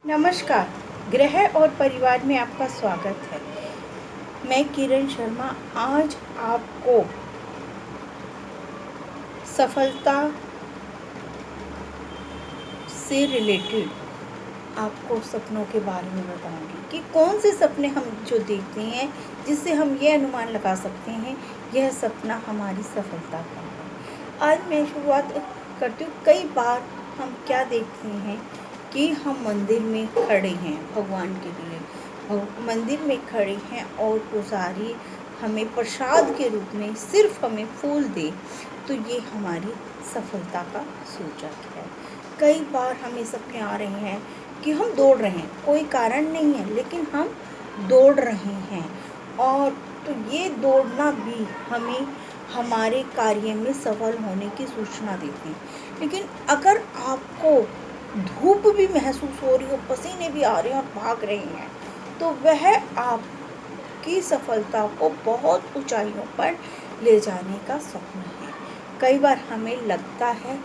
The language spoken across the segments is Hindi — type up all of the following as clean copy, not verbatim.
नमस्कार। गृह और परिवार में आपका स्वागत है। मैं किरण शर्मा आज आपको सफलता से रिलेटेड आपको सपनों के बारे में बताऊंगी कि कौन से सपने हम जो देखते हैं जिससे हम ये अनुमान लगा सकते हैं यह सपना हमारी सफलता का है। आज मैं शुरुआत करती हूँ। कई बार हम क्या देखते हैं कि हम मंदिर में खड़े हैं भगवान के लिए, मंदिर में खड़े हैं और पुजारी हमें प्रसाद के रूप में सिर्फ हमें फूल दे तो ये हमारी सफलता का सूचक है। कई बार हमें सपने आ रहे हैं कि हम दौड़ रहे हैं, कोई कारण नहीं है लेकिन हम दौड़ रहे हैं, और तो ये दौड़ना भी हमें हमारे कार्य में सफल होने की सूचना देते हैं। लेकिन अगर आपको धूप भी महसूस हो रही हो, पसीने भी आ रहे हैं और भाग रहे हैं, तो वह आपकी सफलता को बहुत ऊंचाइयों पर ले जाने का सपना है। कई बार हमें लगता है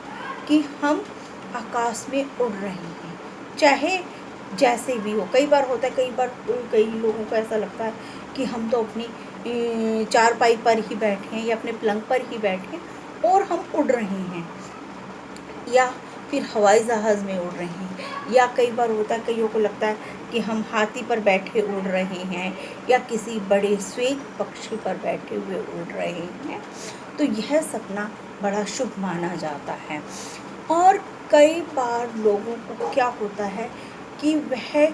कि हम आकाश में उड़ रहे हैं, चाहे जैसे भी हो। कई बार होता है, कई लोगों को ऐसा लगता है कि हम तो अपनी चारपाई पर ही बैठे हैं या अपने पलंग पर ही बैठे हैं और हम उड़ रहे हैं, या फिर हवाई जहाज़ में उड़ रहे हैं। या कई बार होता है, कईयों को लगता है कि हम हाथी पर बैठे उड़ रहे हैं या किसी बड़े श्वेत पक्षी पर बैठे हुए उड़ रहे हैं। तो यह सपना बड़ा शुभ माना जाता है। और कई बार लोगों को क्या होता है कि वह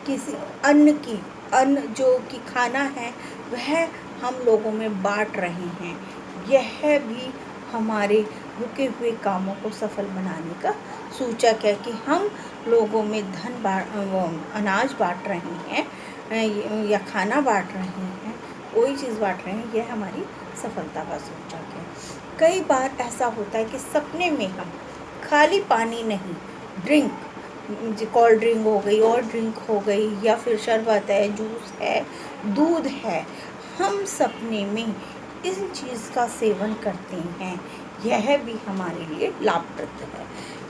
किसी अन्न जो कि खाना है वह हम लोगों में बांट रहे हैं। यह भी हमारे रुके हुए कामों को सफल बनाने का सूचक है कि हम लोगों में अनाज बांट रहे हैं या खाना बांट रहे हैं, कोई चीज़ बांट रहे हैं, यह हमारी सफलता का सूचक है। कई बार ऐसा होता है कि सपने में हम खाली पानी नहीं, कोल्ड ड्रिंक हो गई और ड्रिंक हो गई, या फिर शरबत है, जूस है, दूध है, हम सपने में इस चीज़ का सेवन करते हैं। यह भी हमारे लिए लाभप्रद है।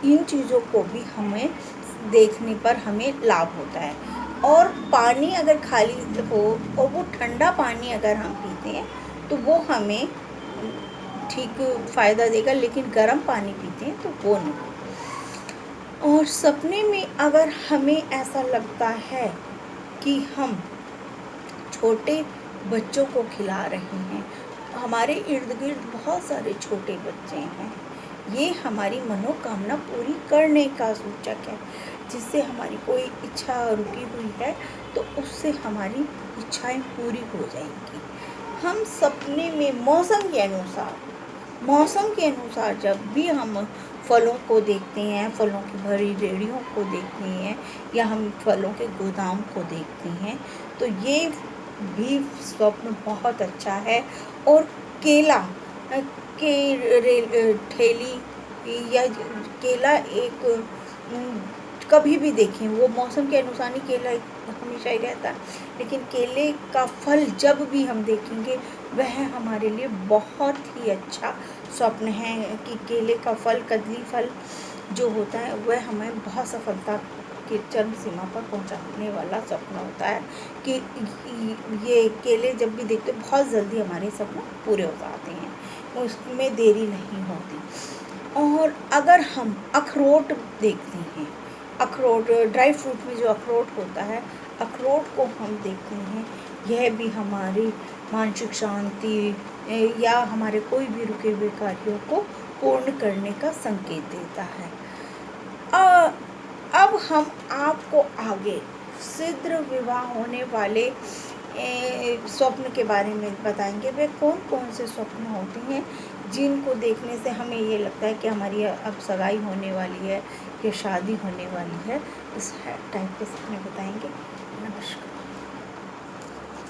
इन चीज़ों को भी हमें देखने पर हमें लाभ होता है। और पानी अगर खाली हो और वो ठंडा पानी अगर हम पीते हैं तो वो हमें ठीक फ़ायदा देगा, लेकिन गर्म पानी पीते हैं तो वो नहीं। और सपने में अगर हमें ऐसा लगता है कि हम छोटे बच्चों को खिला रहे हैं, हमारे इर्द गिर्द बहुत सारे छोटे बच्चे हैं, ये हमारी मनोकामना पूरी करने का सूचक है। जिससे हमारी कोई इच्छा रुकी हुई है तो उससे हमारी इच्छाएं पूरी हो जाएंगी। हम सपने में मौसम के अनुसार जब भी हम फलों को देखते हैं, फलों की भरी रेहड़ियों को देखते हैं, या हम फलों के गोदाम को देखते हैं, तो ये भी स्वप्न बहुत अच्छा है। और केला के ठेली या केला एक कभी भी देखें, वो मौसम के अनुसार ही केला हमेशा ही रहता है, लेकिन केले का फल जब भी हम देखेंगे वह हमारे लिए बहुत ही अच्छा स्वप्न है कि केले का फल, कदली फल जो होता है वह हमें बहुत सफलता की चरम सीमा पर पहुंचाने वाला स्वप्न होता है कि ये केले जब भी देखते बहुत जल्दी हमारे सपने पूरे हो जाते हैं, उसमें देरी नहीं होती। और अगर हम अखरोट देखते हैं, अखरोट ड्राई फ्रूट में जो अखरोट होता है, अखरोट को हम देखते हैं, यह भी हमारी मानसिक शांति या हमारे कोई भी रुके हुए कार्यों को पूर्ण करने का संकेत देता है। अब हम आपको आगे शीघ्र विवाह होने वाले स्वप्न के बारे में बताएंगे। वे कौन कौन से स्वप्न होते हैं जिनको देखने से हमें ये लगता है कि हमारी अब सगाई होने वाली है या शादी होने वाली है। इस टाइप के सपने बताएंगे। नमस्कार।